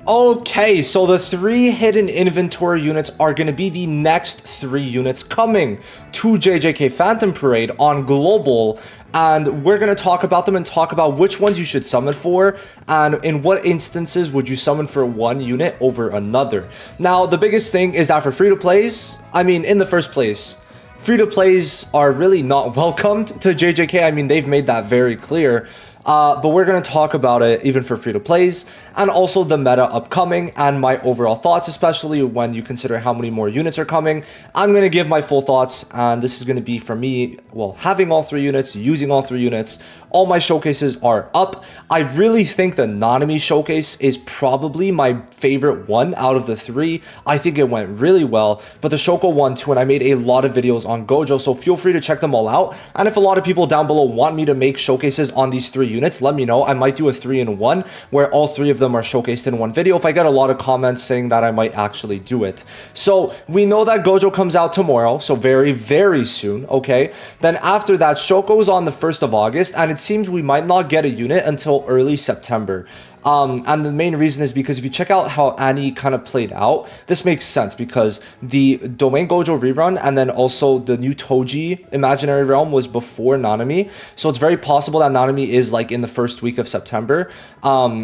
Okay, so the 3 hidden inventory units are going to be the next 3 units coming to JJK Phantom Parade on Global, and we're going to talk about them and talk about which ones you should summon for, and in what instances would you summon for one unit over another. Now, the biggest thing is that for free-to-plays, I mean, in the first place, free-to-plays are really not welcomed to JJK. I mean, they've made that very clear. But we're going to talk about it even for free-to-plays, and also the meta upcoming, and my overall thoughts, especially when you consider how many more units are coming. I'm going to give my full thoughts, and this is going to be for me, well, having all 3 units, using all 3 units. All my showcases are up. I really think the Nanami showcase is probably my favorite one out of the 3. I think it went really well, but the Shoko one too, and I made a lot of videos on Gojo, so feel free to check them all out. And if a lot of people down below want me to make showcases on these 3 units, let me know. I might do a 3-in-1 where all 3 of them are showcased in one video. If I get a lot of comments saying that, I might actually do it. So we know that Gojo comes out tomorrow, so very, very soon, okay? Then after that, Shoko's on the 1st of August, and it seems we might not get a unit until early September. And the main reason is because if you check out how ANNI kind of played out, this makes sense because the Domain Gojo rerun and then also the new Toji Imaginary Realm was before Nanami. So it's very possible that Nanami is like in the first week of September,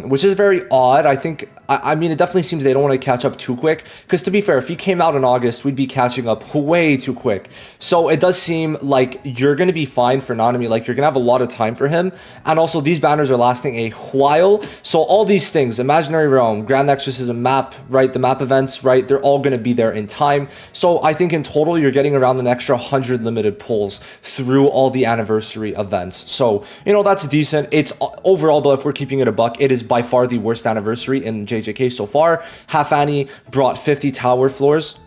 which is very odd. I mean, it definitely seems they don't want to catch up too quick because to be fair, if he came out in August, we'd be catching up way too quick. So it does seem like you're going to be fine for Nanami. Like you're going to have a lot of time for him. And also these banners are lasting a while. So all these things, Imaginary Realm, Grand Exorcism, map, right, the map events, right, they're all going to be there in time. So I think in total, you're getting around an extra 100 limited pulls through all the anniversary events. So, you know, that's decent. It's overall, though, if we're keeping it a buck, it is by far the worst anniversary in JJK so far. Half ANNI brought 50 tower floors.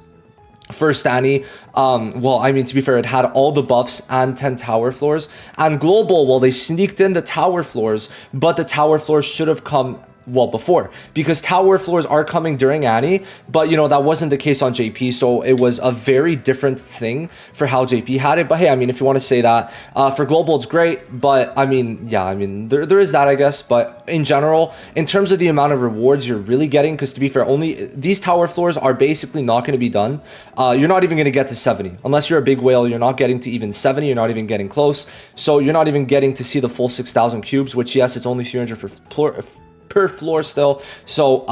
First ANNI, well, I mean, to be fair, it had all the buffs and 10 tower floors. And Global, well, they sneaked in the tower floors, but the tower floors should have come, well, before, because tower floors are coming during ANNI, but you know, that wasn't the case on JP, so it was a very different thing for how JP had it. But hey, I mean, if you want to say that, for Global, it's great, but I mean, yeah, I mean, there is that, I guess, but in general, in terms of the amount of rewards you're really getting, because to be fair, only these tower floors are basically not going to be done. You're not even going to get to 70. Unless you're a big whale, you're not getting to even 70, you're not even getting close, so you're not even getting to see the full 6,000 cubes, which yes, it's only 300 per floor still. So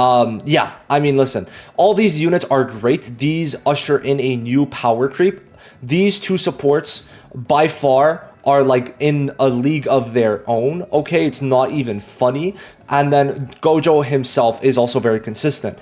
yeah, I mean, listen, all these units are great. These usher in a new power creep. These 2 supports by far are like in a league of their own. Okay, it's not even funny. And then Gojo himself is also very consistent.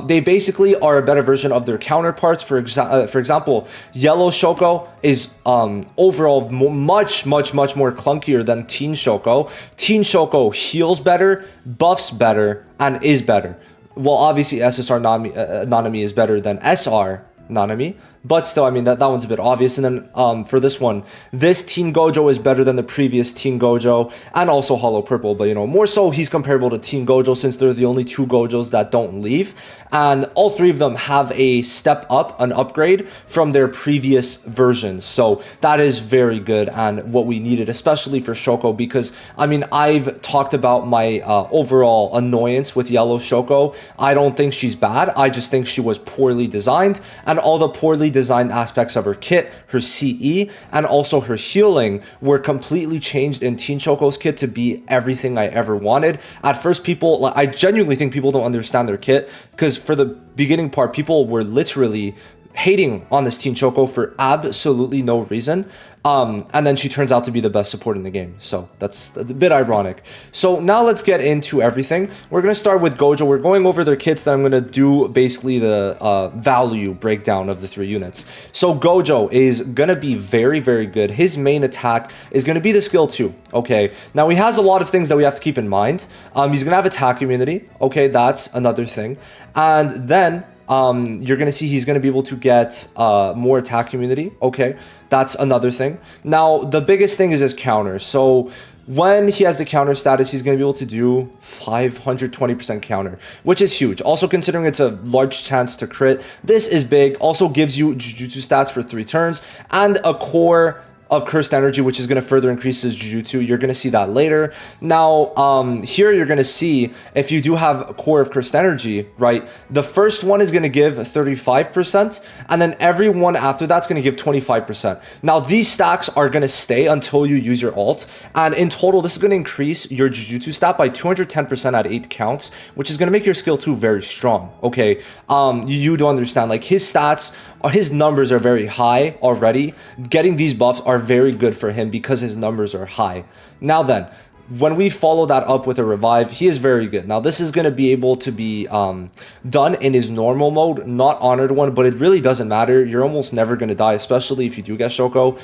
They basically are a better version of their counterparts. For example, Yellow Shoko is overall much more clunkier than Teen Shoko. Teen Shoko heals better, buffs better, and is better. Well, obviously SSR Nanami is better than SR Nanami, but still, I mean, that one's a bit obvious. And then for this one, this Teen Gojo is better than the previous Teen Gojo, and also Hollow Purple, but you know, more so he's comparable to Teen Gojo since they're the only 2 Gojos that don't leave, and all 3 of them have a step up, an upgrade from their previous versions. So that is very good and what we needed, especially for Shoko, because I mean, I've talked about my overall annoyance with Yellow Shoko. I don't think she's bad, I just think she was poorly designed, and all the poorly designed aspects of her kit, her CE, and also her healing were completely changed in Teen Shoko's kit to be everything I ever wanted. At first, I genuinely think people don't understand their kit, because for the beginning part, people were literally hating on this Teen Shoko for absolutely no reason. And then she turns out to be the best support in the game. So that's a bit ironic. So now let's get into everything. We're going to start with Gojo. We're going over their kits. Then I'm going to do basically the value breakdown of the 3 units. So Gojo is going to be very, very good. His main attack is going to be the skill 2. Okay. Now he has a lot of things that we have to keep in mind. He's going to have attack immunity. Okay. That's another thing. And then you're going to see he's going to be able to get more attack immunity. Okay, that's another thing. Now, the biggest thing is his counter. So when he has the counter status, he's going to be able to do 520% counter, which is huge. Also, considering it's a large chance to crit, this is big. Also gives you Jujutsu stats for 3 turns and a core of cursed energy, which is going to further increase his jujutsu. You're going to see that later. Now, here you're going to see if you do have a core of cursed energy, right? The first one is going to give 35%, and then every one after that's going to give 25%. Now, these stacks are going to stay until you use your alt, and in total, this is going to increase your jujutsu stat by 210% at 8 counts, which is going to make your skill 2 very strong, okay? You do understand, like, his stats, his numbers are very high already. Getting these buffs are very good for him because his numbers are high. Now then, when we follow that up with a revive, he is very good. Now, this is going to be able to be done in his normal mode, not honored one, but it really doesn't matter. You're almost never going to die, especially if you do get Shoko.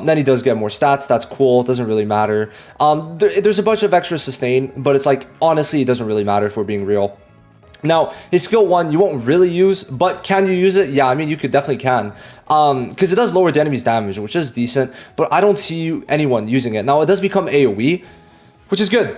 Then he does get more stats. That's cool. It doesn't really matter. There's a bunch of extra sustain, but it's like, honestly, it doesn't really matter if we're being real. Now, his skill 1, you won't really use, but can you use it? Yeah, I mean, you could definitely can. Because it does lower the enemy's damage, which is decent, but I don't see anyone using it. Now, it does become AoE, which is good.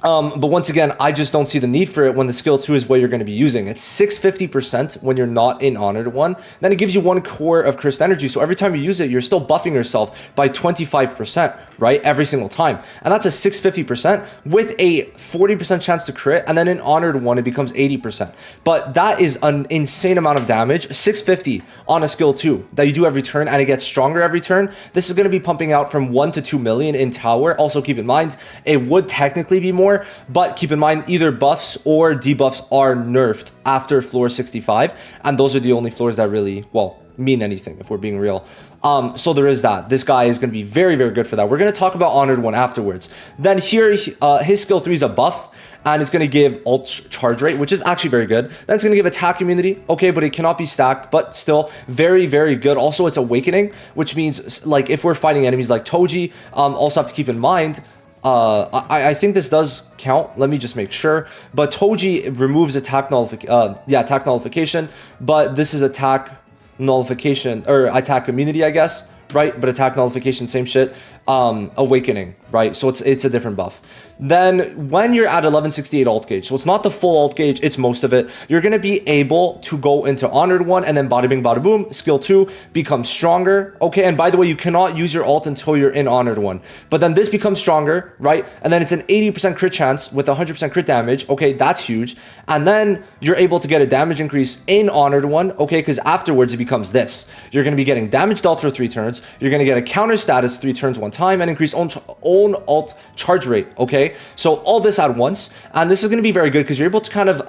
But once again, I just don't see the need for it when the skill 2 is what you're going to be using. It's 650% when you're not in honored 1. Then it gives you 1 core of cursed energy. So every time you use it, you're still buffing yourself by 25%, right? Every single time. And that's a 650% with a 40% chance to crit. And then in honored 1, it becomes 80%. But that is an insane amount of damage. 650 on a skill 2 that you do every turn, and it gets stronger every turn. This is going to be pumping out from 1 to 2 million in tower. Also keep in mind, it would technically be more, but keep in mind either buffs or debuffs are nerfed after floor 65, and those are the only floors that really, well, mean anything if we're being real. So there is that. This guy is going to be very, very good for that. We're going to talk about honored 1 afterwards. Then here, his skill 3 is a buff, and it's going to give ult charge rate, which is actually very good. Then it's going to give attack immunity, okay, but it cannot be stacked, but still very, very good. Also, it's awakening, which means, like, if we're fighting enemies like Toji, also have to keep in mind, I think this does count. Let me just make sure. But Toji removes attack nullification, but this is attack nullification, or attack immunity, I guess, right? But attack nullification, same shit. Awakening, right? So it's a different buff. Then when you're at 1168 alt gauge, so it's not the full alt gauge, it's most of it, you're going to be able to go into honored 1, and then bada bing bada boom, skill 2 becomes stronger, okay? And by the way, you cannot use your alt until you're in honored 1, but then this becomes stronger, right? And then it's an 80% crit chance with 100% crit damage, okay? That's huge. And then you're able to get a damage increase in honored 1, okay? Because afterwards it becomes this. You're going to be getting damage dealt for 3 turns, you're going to get a counter status 3 turns 1 time, and increase own alt charge rate, okay? So all this at once, and this is going to be very good because you're able to kind of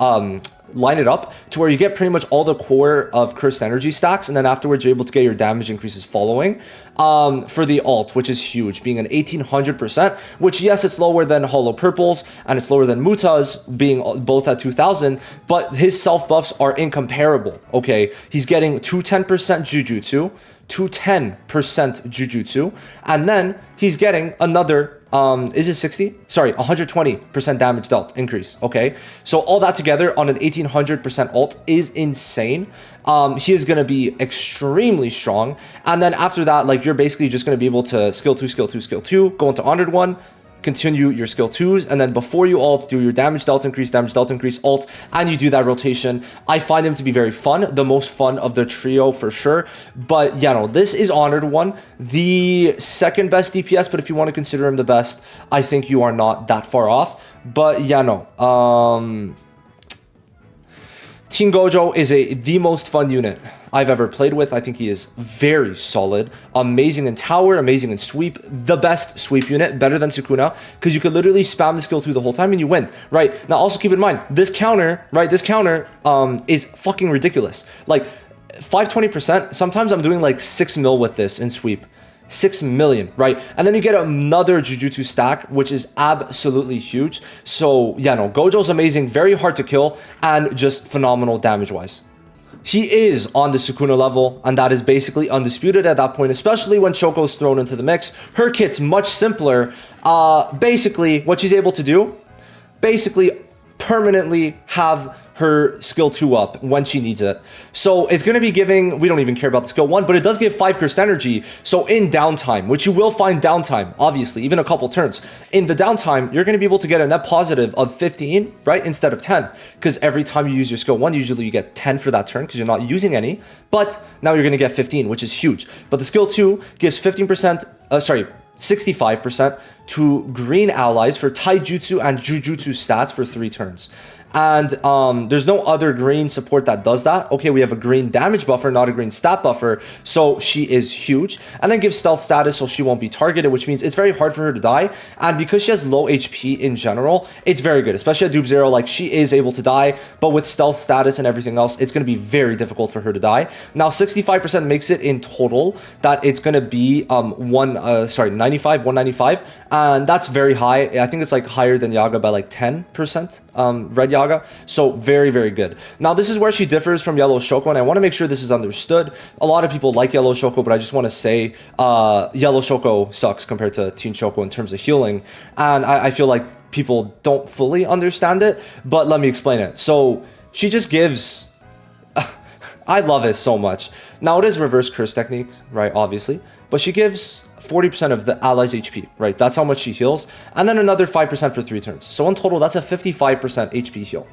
line it up to where you get pretty much all the core of cursed energy stacks, and then afterwards you're able to get your damage increases following for the alt, which is huge, being an 1800%, which, yes, it's lower than Hollow Purple's and it's lower than Muta's, being both at 2000, but his self buffs are incomparable, okay? He's getting 210% jujutsu, 210% jujutsu, and then he's getting another is it 60? Sorry, 120% damage dealt increase, okay? So all that together on an 1800% alt is insane. He is going to be extremely strong, and then after that, like, you're basically just going to be able to skill 2, skill 2, skill 2, go into honored 1, continue your skill 2s, and then before you alt, do your damage dealt increase, alt, and you do that rotation. I find him to be very fun, the most fun of the trio for sure. But yeah, no, this is honored 1, the second best DPS, but if you want to consider him the best, I think you are not that far off. But yeah, no, Team Gojo is the most fun unit I've ever played with. I think he is very solid, amazing in tower, amazing in sweep, the best sweep unit, better than Sukuna, because you could literally spam the skill 2 the whole time and you win, right? Now also keep in mind, this counter, right, is fucking ridiculous. Like 520%, sometimes I'm doing like 6 mil with this in sweep. 6 million, right? And then you get another Jujutsu stack, which is absolutely huge. So yeah, no, Gojo's amazing, very hard to kill, and just phenomenal damage-wise. He is on the Sukuna level, and that is basically undisputed at that point, especially when Shoko's thrown into the mix. Her kit's much simpler. Basically, what she's able to do, basically permanently have her skill 2 up when she needs it. So it's going to be giving, we don't even care about the skill 1, but it does give 5 curse energy. So in downtime, which you will find downtime, obviously, even a couple turns, in the downtime, you're going to be able to get a net positive of 15, right, instead of 10. Because every time you use your skill 1, usually you get 10 for that turn because you're not using any. But now you're going to get 15, which is huge. But the skill 2 gives 65% to green allies for taijutsu and jujutsu stats for 3 turns. And there's no other green support that does that. Okay, we have a green damage buffer, not a green stat buffer, so she is huge. And then gives stealth status so she won't be targeted, which means it's very hard for her to die. And because she has low HP in general, it's very good, especially at Dupe Zero. Like, she is able to die, but with stealth status and everything else, it's going to be very difficult for her to die. Now, 65% makes it in total that it's going to be 195, and that's very high. I think it's like higher than Yaga by like 10%, Red Yaga. So very, very good. Now, this is where she differs from Yellow Shoko, and I want to make sure this is understood. A lot of people like Yellow Shoko, but I just want to say Yellow Shoko sucks compared to Teen Shoko in terms of healing, and I feel like people don't fully understand it, but let me explain it. So she just gives... I love it so much. Now, it is reverse curse technique, right, obviously, but she gives 40% of the ally's HP, right? That's how much she heals. And then another 5% for 3 turns. So in total, that's a 55% HP heal.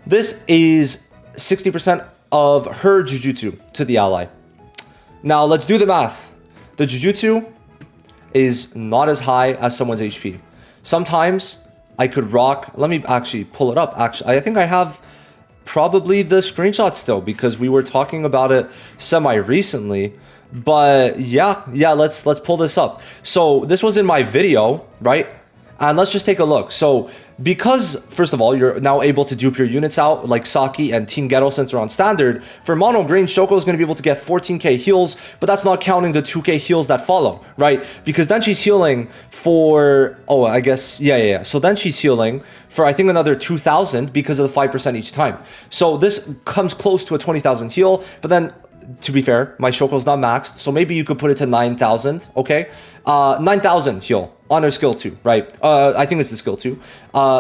This is 60% of her jujutsu to the ally. Now, let's do the math. The jujutsu is not as high as someone's HP. Sometimes I could rock... Let me actually pull it up. Actually, I think I have probably the screenshot still because we were talking about it semi-recently. But yeah, let's pull this up. So this was in my video, right? And let's just take a look. So because, first of all, you're now able to dupe your units out like Saki and Teen Ghetto since they're on standard. For mono green, Shoko is going to be able to get 14k heals, but that's not counting the 2k heals that follow, right? Because then she's healing for, oh, I guess, yeah. So then she's healing for, I think, another 2,000 because of the 5% each time. So this comes close to a 20,000 heal, but then, to be fair, my Shoko's not maxed, so maybe you could put it to 9,000, okay? 9,000 heal on her skill 2, right? I think it's the skill 2.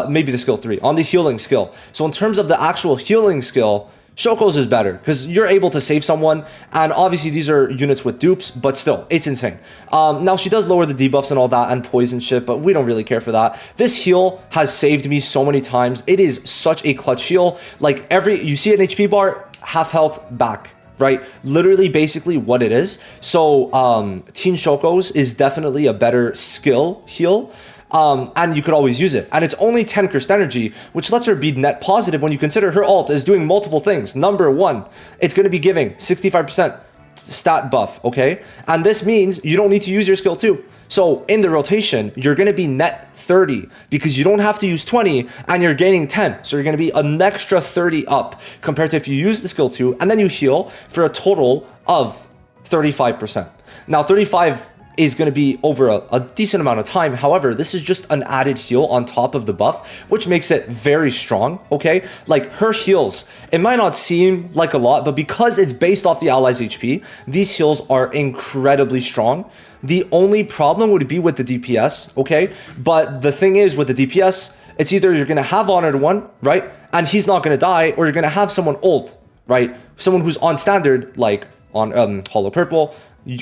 Maybe the skill 3, on the healing skill. So in terms of the actual healing skill, Shoko's is better, because you're able to save someone, and obviously these are units with dupes, but still, it's insane. Now, she does lower the debuffs and all that, and poison shit, but we don't really care for that. This heal has saved me so many times. It is such a clutch heal. Like, you see an HP bar, half health back, right? Literally, basically what it is. So Teen Shoko's is definitely a better skill heal, and you could always use it. And it's only 10 curse energy, which lets her be net positive when you consider her ult is doing multiple things. Number 1, it's going to be giving 65% stat buff, okay? And this means you don't need to use your skill 2. So in the rotation, you're going to be net 30 because you don't have to use 20 and you're gaining 10. So you're going to be an extra 30 up compared to if you use the skill 2 and then you heal for a total of 35%. Now, 35 is going to be over a decent amount of time. However, this is just an added heal on top of the buff, which makes it very strong, okay? Like, her heals, it might not seem like a lot, but because it's based off the ally's HP, these heals are incredibly strong. The only problem would be with the DPS, okay? But the thing is, with the DPS, it's either you're going to have Honored One, right? And he's not going to die, or you're going to have someone ult, right? Someone who's on standard, like on Hollow Purple,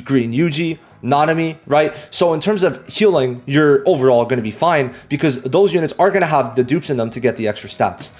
Green Yuji, Nanami, right? So in terms of healing, you're overall going to be fine because those units are going to have the dupes in them to get the extra stats.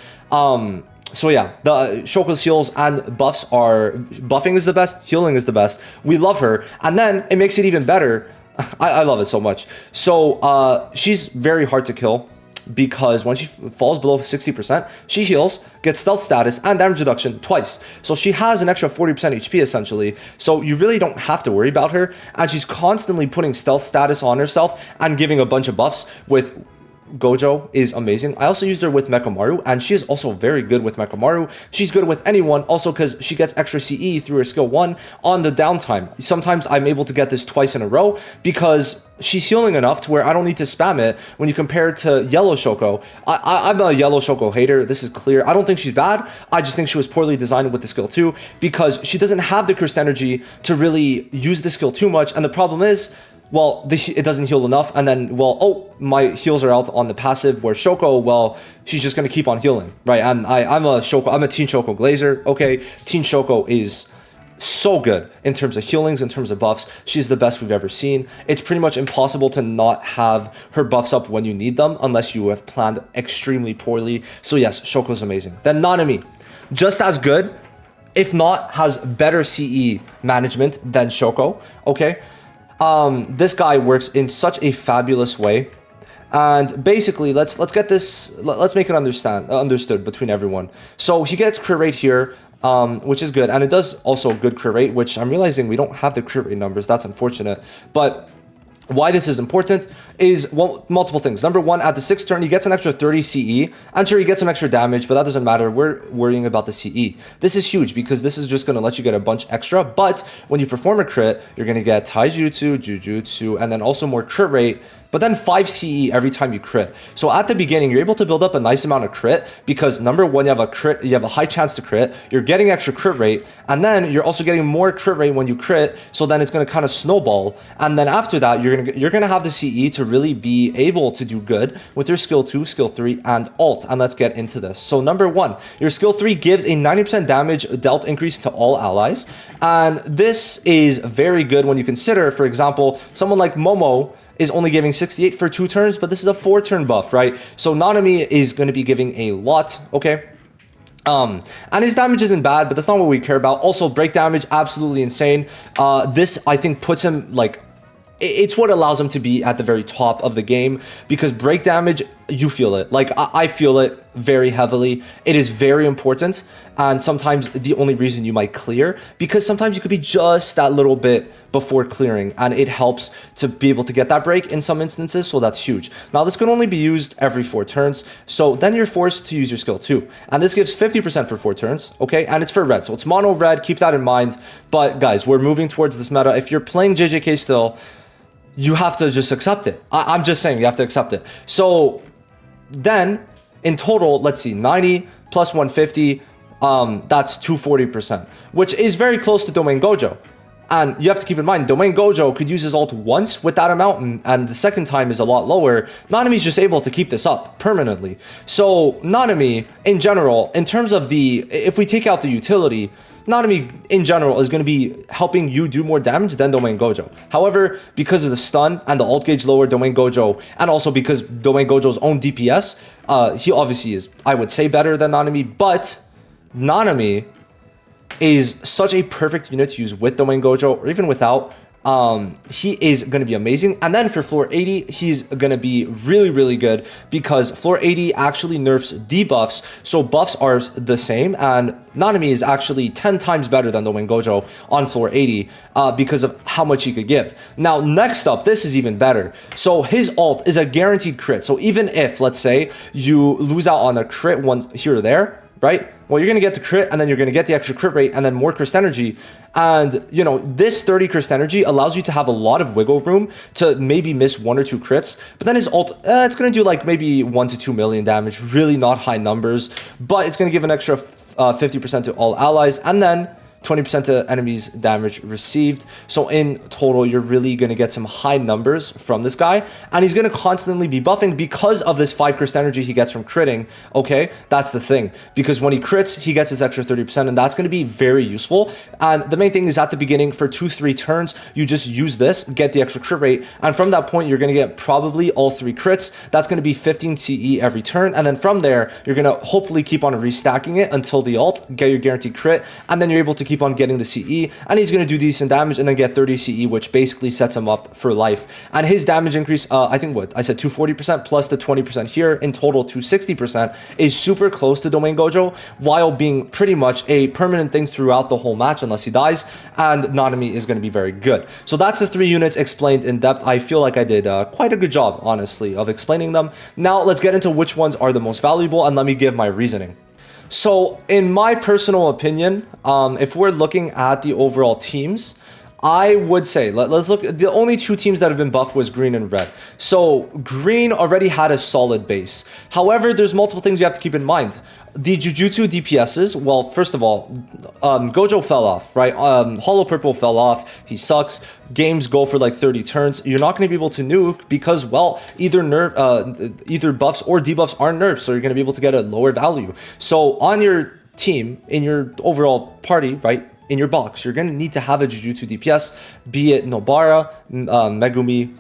So yeah, the Shoko's heals and buffs are... Buffing is the best, healing is the best. We love her. And then it makes it even better. I love it so much. So she's very hard to kill because when she falls below 60%, she heals, gets stealth status, and damage reduction twice. So she has an extra 40% HP essentially. So you really don't have to worry about her. And she's constantly putting stealth status on herself and giving a bunch of buffs with... Gojo is amazing. I also used her with Mekamaru, and she is also very good with Mekamaru. She's good with anyone, also because she gets extra CE through her skill 1 on the downtime. Sometimes I'm able to get this twice in a row because she's healing enough to where I don't need to spam it when you compare it to Yellow Shoko. I'm a Yellow Shoko hater. This is clear. I don't think she's bad. I just think she was poorly designed with the skill 2 because she doesn't have the curse energy to really use the skill too much. And the problem is, well, it doesn't heal enough, and then, well, oh, my heals are out on the passive, where Shoko, well, she's just gonna keep on healing, right? And I'm a Team Shoko Glazer, okay? Team Shoko is so good in terms of healings, in terms of buffs. She's the best we've ever seen. It's pretty much impossible to not have her buffs up when you need them, unless you have planned extremely poorly. So yes, Shoko's amazing. Then Nanami, just as good, if not, has better CE management than Shoko, okay? This guy works in such a fabulous way, and basically let's get this, let's make it understood between everyone. So he gets crit rate here, which is good, and it does also good crit rate, which I'm realizing we don't have the crit rate numbers. That's unfortunate, but why this is important is, well, multiple things. Number one, at the 6th turn, he gets an extra 30 CE. I'm sure he gets some extra damage, but that doesn't matter. We're worrying about the CE. This is huge because this is just going to let you get a bunch extra. But when you perform a crit, you're going to get Taijutsu, Jujutsu, and then also more crit rate, but then 5 CE every time you crit. So at the beginning, you're able to build up a nice amount of crit because number one, you have a high chance to crit, you're getting extra crit rate, and then you're also getting more crit rate when you crit, so then it's gonna kind of snowball. And then after that, you're gonna have the CE to really be able to do good with your skill 2, skill 3, and ult. And let's get into this. So number one, your skill 3 gives a 90% damage dealt increase to all allies. And this is very good when you consider, for example, someone like Momo is only giving 68 for 2 turns, but this is a 4-turn buff, right? So Nanami is going to be giving a lot, okay? And his damage isn't bad, but that's not what we care about. Also, break damage, absolutely insane. This, I think, puts him, like, it's what allows him to be at the very top of the game, because break damage, you feel it. Like, I feel it very heavily. It is very important, and sometimes the only reason you might clear, because sometimes you could be just that little bit before clearing, and it helps to be able to get that break in some instances, so that's huge. Now, this can only be used every 4 turns, so then you're forced to use your skill 2, and this gives 50% for 4 turns, okay? And it's for red, so it's mono red, keep that in mind. But guys, we're moving towards this meta. If you're playing JJK still, you have to just accept it. I'm just saying, you have to accept it. So then, in total, let's see, 90 plus 150, that's 240%, which is very close to Domain Gojo. And you have to keep in mind, Domain Gojo could use his ult once with that amount, and the second time is a lot lower. Nanami's just able to keep this up permanently. So Nanami, in general, in terms of if we take out the utility, Nanami, in general, is going to be helping you do more damage than Domain Gojo. However, because of the stun and the ult gauge lower, Domain Gojo, and also because Domain Gojo's own DPS, he obviously is, I would say, better than Nanami, but Nanami is such a perfect unit to use with Domain Gojo, or even without. He is going to be amazing. And then for floor 80, he's going to be really, really good, because floor 80 actually nerfs debuffs, so buffs are the same, and Nanami is actually 10 times better than Domain Gojo on floor 80 because of how much he could give. Now, next up, this is even better. So his ult is a guaranteed crit. So even if, let's say, you lose out on a crit once here or there, right? Well, you're going to get the crit, and then you're going to get the extra crit rate, and then more crest energy. And, you know, this 30 crest energy allows you to have a lot of wiggle room to maybe miss 1 or 2 crits. But then his ult, it's going to do like maybe 1 to 2 million damage, really not high numbers. But it's going to give an extra 50% to all allies, and then 20% to enemies damage received. So in total, you're really going to get some high numbers from this guy, and he's going to constantly be buffing because of this 5 crest energy he gets from critting. Okay, that's the thing, because when he crits, he gets his extra 30%, and that's going to be very useful. And the main thing is, at the beginning, for 2-3 turns, you just use this, get the extra crit rate, and from that point, you're going to get probably all 3 crits. That's going to be 15 CE every turn, and then from there, you're going to hopefully keep on restacking it until the ult, get your guaranteed crit, and then you're able to keep on getting the CE, and he's going to do decent damage and then get 30 CE, which basically sets him up for life. And his damage increase, I think what I said, 240% plus the 20% here, in total 260%, is super close to Domain Gojo, while being pretty much a permanent thing throughout the whole match unless he dies. And Nanami is going to be very good. So that's the 3 units explained in depth. I feel like I did quite a good job, honestly, of explaining them. Now let's get into which ones are the most valuable, and let me give my reasoning. So in my personal opinion, if we're looking at the overall teams, I would say, let's look, the only two teams that have been buffed was green and red. So green already had a solid base. However, there's multiple things you have to keep in mind. The Jujutsu DPSs, well, first of all, Gojo fell off, right? Hollow Purple fell off. He sucks. Games go for like 30 turns. You're not going to be able to nuke because, well, either buffs or debuffs are nerfed, so you're going to be able to get a lower value. So on your team, in your overall party, right? In your box, you're going to need to have a Jujutsu DPS, be it Nobara, Megumi,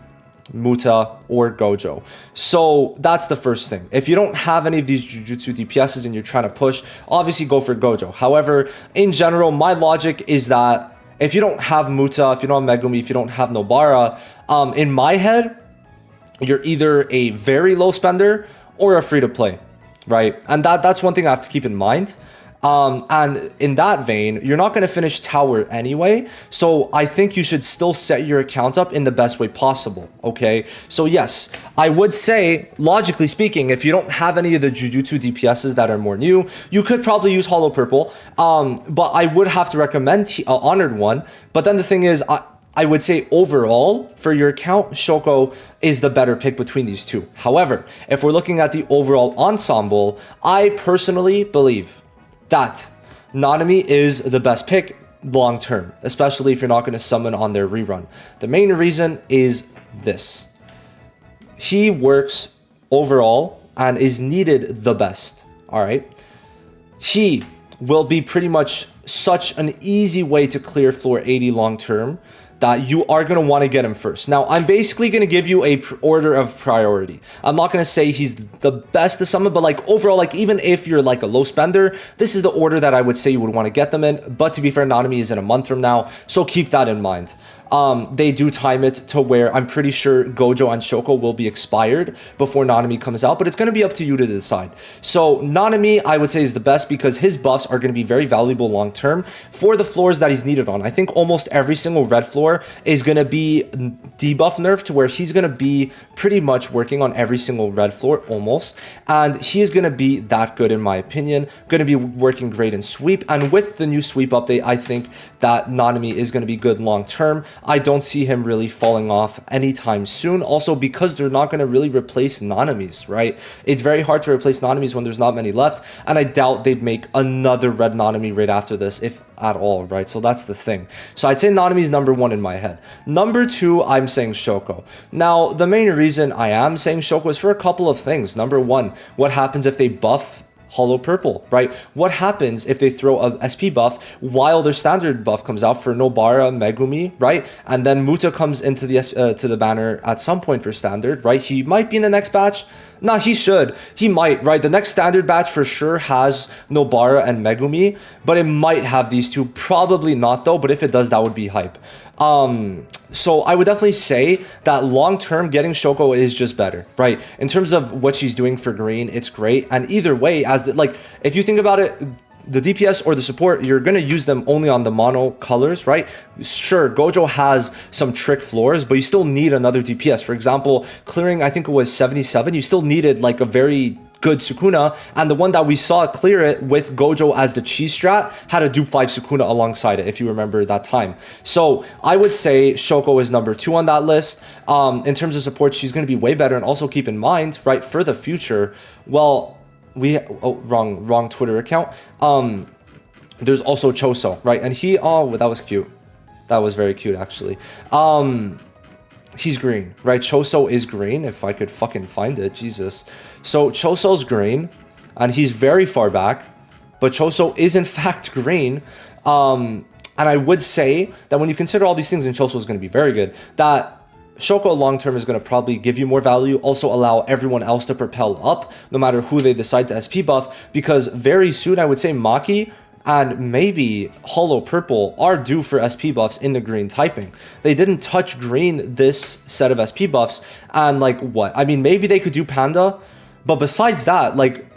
Muta, or Gojo. So that's the first thing. If you don't have any of these Jujutsu DPSs and you're trying to push, obviously go for Gojo. However, in general, my logic is that if you don't have Muta, if you don't have Megumi, if you don't have Nobara, in my head, you're either a very low spender or a free to play, right? And that's one thing I have to keep in mind. And in that vein, you're not going to finish tower anyway. So I think you should still set your account up in the best way possible. Okay. So yes, I would say, logically speaking, if you don't have any of the Jujutsu DPSs that are more new, you could probably use Hollow Purple. But I would have to recommend Honored One. But then the thing is, I would say overall, for your account, Shoko is the better pick between these two. However, if we're looking at the overall ensemble, I personally believe that Nanami is the best pick long term, especially if you're not going to summon on their rerun. The main reason is this. He works overall and is needed the best, all right? He will be pretty much such an easy way to clear floor 80 long term that you are going to want to get him first. Now, I'm basically going to give you a order of priority. I'm not going to say he's the best to summon, but like overall, like even if you're like a low spender, this is the order that I would say you would want to get them in. But to be fair, Nanami is in a month from now, so keep that in mind. They do time it to where I'm pretty sure Gojo and Shoko will be expired before Nanami comes out, but it's going to be up to you to decide. So Nanami, I would say, is the best because his buffs are going to be very valuable long term for the floors that he's needed on. I think almost every single red floor is going to be debuff nerfed to where he's going to be pretty much working on every single red floor almost, and he is going to be that good in my opinion, going to be working great in sweep, and with the new sweep update, I think that Nanami is going to be good long term. I don't see him really falling off anytime soon. Also, because they're not going to really replace Nanamis, right? It's very hard to replace Nanamis when there's not many left. And I doubt they'd make another red Nanami right after this, if at all, right? So that's the thing. So I'd say Nanami is number one in my head. Number two, I'm saying Shoko. Now, the main reason I am saying Shoko is for a couple of things. Number one, what happens if they buff Hollow Purple, right? What happens if they throw a SP buff while their standard buff comes out for Nobara, Megumi, right? And then Muta comes into the to the banner at some point for standard, right? He might be in the next batch. Nah, he should. He might, right? The next standard batch for sure has Nobara and Megumi, but it might have these two. Probably not though, but if it does, that would be hype. So I would definitely say that long-term getting Shoko is just better, right? In terms of what she's doing for green, it's great. And either way, if you think about it, the DPS or the support, you're going to use them only on the mono colors, right? Sure, Gojo has some trick floors, but you still need another DPS. For example, clearing, I think it was 77, you still needed like a very good Sukuna, and the one that we saw clear it with Gojo as the cheese strat had a dupe 5 Sukuna alongside it, if you remember that time. So I would say Shoko is number 2 on that list. In terms of support, she's going to be way better, and also keep in mind, right, for the future, well, wrong Twitter account. There's also Choso, right, and that was cute. That was very cute, actually. He's green, right? Choso is green, if I could fucking find it, Jesus. So Choso's green, and he's very far back, but Choso is in fact green. And I would say that when you consider all these things, and Choso is going to be very good, that Shoko long-term is going to probably give you more value, also allow everyone else to propel up, no matter who they decide to SP buff, because very soon I would say Maki and maybe Hollow Purple are due for SP buffs in the green typing. They didn't touch green this set of SP buffs, and like what? I mean, maybe they could do Panda, but besides that, like,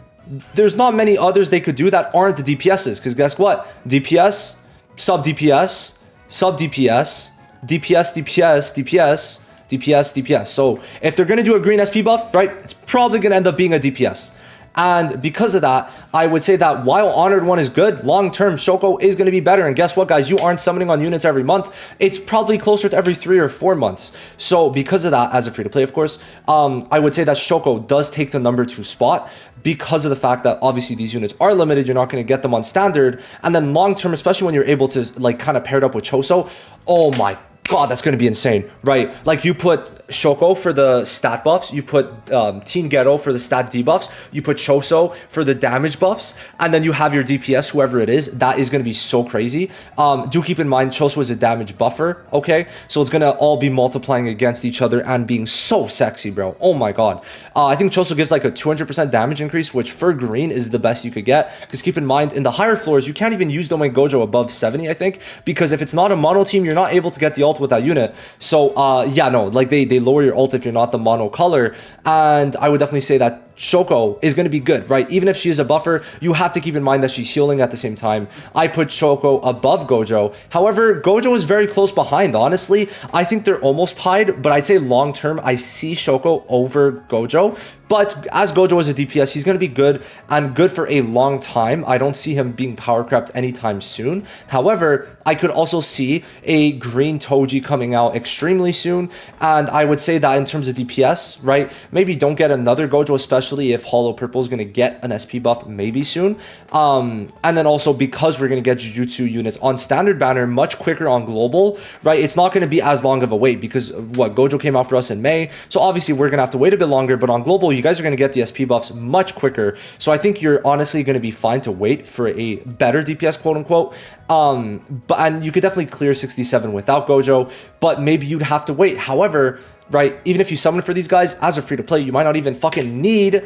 there's not many others they could do that aren't the DPSs, because guess what? DPS, sub-DPS, sub-DPS, DPS, DPS, DPS, DPS, DPS. So if they're going to do a green SP buff, right, it's probably going to end up being a DPS. And because of that, I would say that while Honored 1 is good, long-term, Shoko is going to be better. And guess what, guys? You aren't summoning on units every month. It's probably closer to every 3 or 4 months. So because of that, as a free-to-play, of course, I would say that Shoko does take the number 2 spot because of the fact that obviously these units are limited. You're not going to get them on standard. And then long-term, especially when you're able to like kind of pair it up with Choso, oh my God, that's going to be insane, right? Like you put Shoko for the stat buffs, you put Teen Ghetto for the stat debuffs, you put Choso for the damage buffs, and then you have your DPS, whoever it is. That is going to be so crazy. Do keep in mind, Choso is a damage buffer, okay? So it's going to all be multiplying against each other and being so sexy, bro. Oh my God. I think Choso gives like a 200% damage increase, which for green is the best you could get. Because keep in mind, in the higher floors, you can't even use Domain Gojo above 70, I think. Because if it's not a mono team, you're not able to get the ult with that unit. So yeah, no, like they lower your ult if you're not the mono color. And I would definitely say that Shoko is going to be good, right? Even if she is a buffer, you have to keep in mind that she's healing at the same time. I put Shoko above Gojo. However, Gojo is very close behind, honestly. I think they're almost tied, but I'd say long term, I see Shoko over Gojo. But as Gojo is a DPS, he's going to be good and good for a long time. I don't see him being power crept anytime soon. However, I could also see a green Toji coming out extremely soon. And I would say that in terms of DPS, right? Maybe don't get another Gojo, especially if Hollow Purple is going to get an SP buff maybe soon. And then also because we're going to get Jujutsu units on standard banner much quicker on global, right? It's not going to be as long of a wait because what Gojo came out for us in May. So obviously we're going to have to wait a bit longer, but on global, you guys are going to get the SP buffs much quicker. So I think you're honestly going to be fine to wait for a better DPS, quote unquote. And you could definitely clear 67 without Gojo, but maybe you'd have to wait. However, right, even if you summon for these guys as a free to play, you might not even fucking need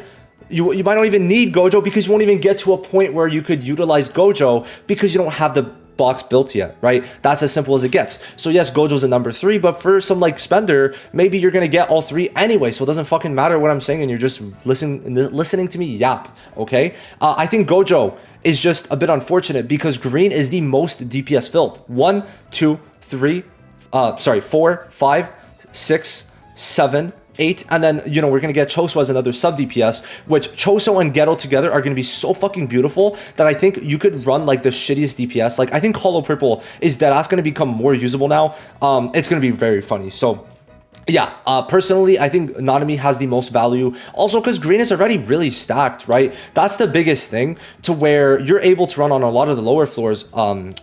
you might not even need Gojo because you won't even get to a point where you could utilize Gojo because you don't have the box built yet, right? That's as simple as it gets. So yes, Gojo's a number 3, but for some like spender, maybe you're gonna get all 3 anyway, so it doesn't fucking matter what I'm saying and you're just listening to me yap, okay? I think Gojo is just a bit unfortunate because green is the most DPS filled. 1, 2, 3, 4, 5, 6, 7, 8, and then, you know, we're going to get Choso as another sub DPS, which Choso and Ghetto together are going to be so fucking beautiful that I think you could run like the shittiest DPS. Like, I think Hollow Purple is deadass going to become more usable now. It's going to be very funny. So yeah, personally, I think Nanami has the most value. Also, because green is already really stacked, right? That's the biggest thing to where you're able to run on a lot of the lower floors,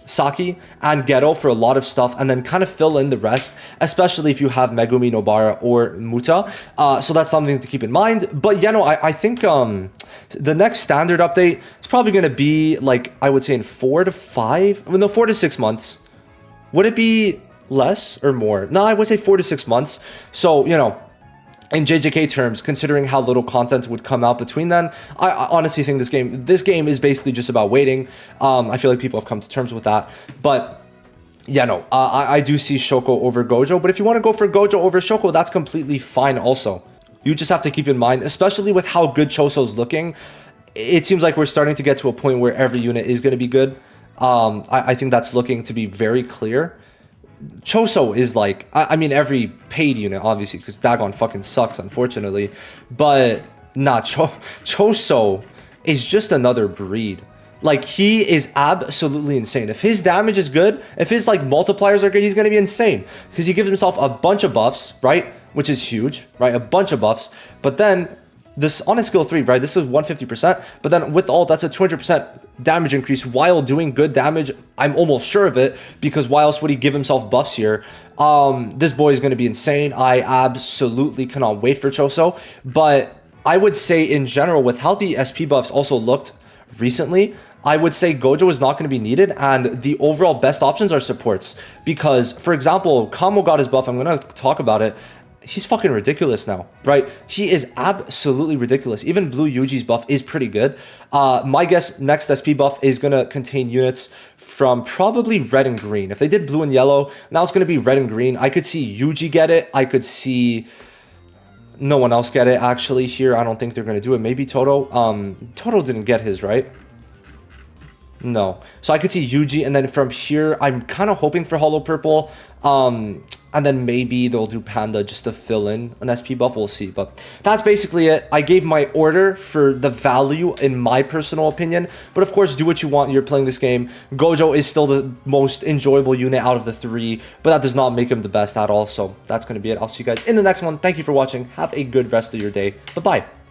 Saki and Ghetto for a lot of stuff, and then kind of fill in the rest, especially if you have Megumi, Nobara, or Muta. So that's something to keep in mind. But, yeah, no, I think the next standard update is probably going to be, like, I would say in 4 to 6 months. Would it be less or more? No, I would say 4 to 6 months. So, you know, in JJK terms, considering how little content would come out between then, I honestly think this game is basically just about waiting. I feel like people have come to terms with that. But yeah, no, I do see Shoko over Gojo. But if you want to go for Gojo over Shoko, that's completely fine also. You just have to keep in mind, especially with how good Choso's looking, it seems like we're starting to get to a point where every unit is going to be good. I think that's looking to be very clear. Choso is like, I mean, every paid unit, obviously, because Dagon fucking sucks, unfortunately. But, nah, Choso is just another breed. Like, he is absolutely insane. If his damage is good, if his, like, multipliers are good, he's going to be insane. Because he gives himself a bunch of buffs, right? Which is huge, right? A bunch of buffs. But then, this on a skill 3, right? This is 150%. But then with ult, that's a 200% damage increase while doing good damage. I'm almost sure of it, because why else would he give himself buffs here? This boy is going to be insane. I absolutely cannot wait for Choso. But I would say in general, with how the SP buffs also looked recently, I would say Gojo is not going to be needed, and the overall best options are supports. Because, for example, Kamo got his buff. I'm going to talk about it. He's fucking ridiculous now, right? He is absolutely ridiculous. Even Blue Yuji's buff is pretty good. My guess, next SP buff is going to contain units from probably red and green. If they did blue and yellow, now it's going to be red and green. I could see Yuji get it. I could see no one else get it, actually, here. I don't think they're going to do it. Maybe Toto. Toto didn't get his, right? No. So I could see Yuji, and then from here, I'm kind of hoping for Hollow Purple. and then maybe they'll do Panda just to fill in an SP buff. We'll see. But that's basically it. I gave my order for the value in my personal opinion. But of course, do what you want. You're playing this game. Gojo is still the most enjoyable unit out of the 3, but that does not make him the best at all. So that's going to be it. I'll see you guys in the next one. Thank you for watching. Have a good rest of your day. Bye-bye.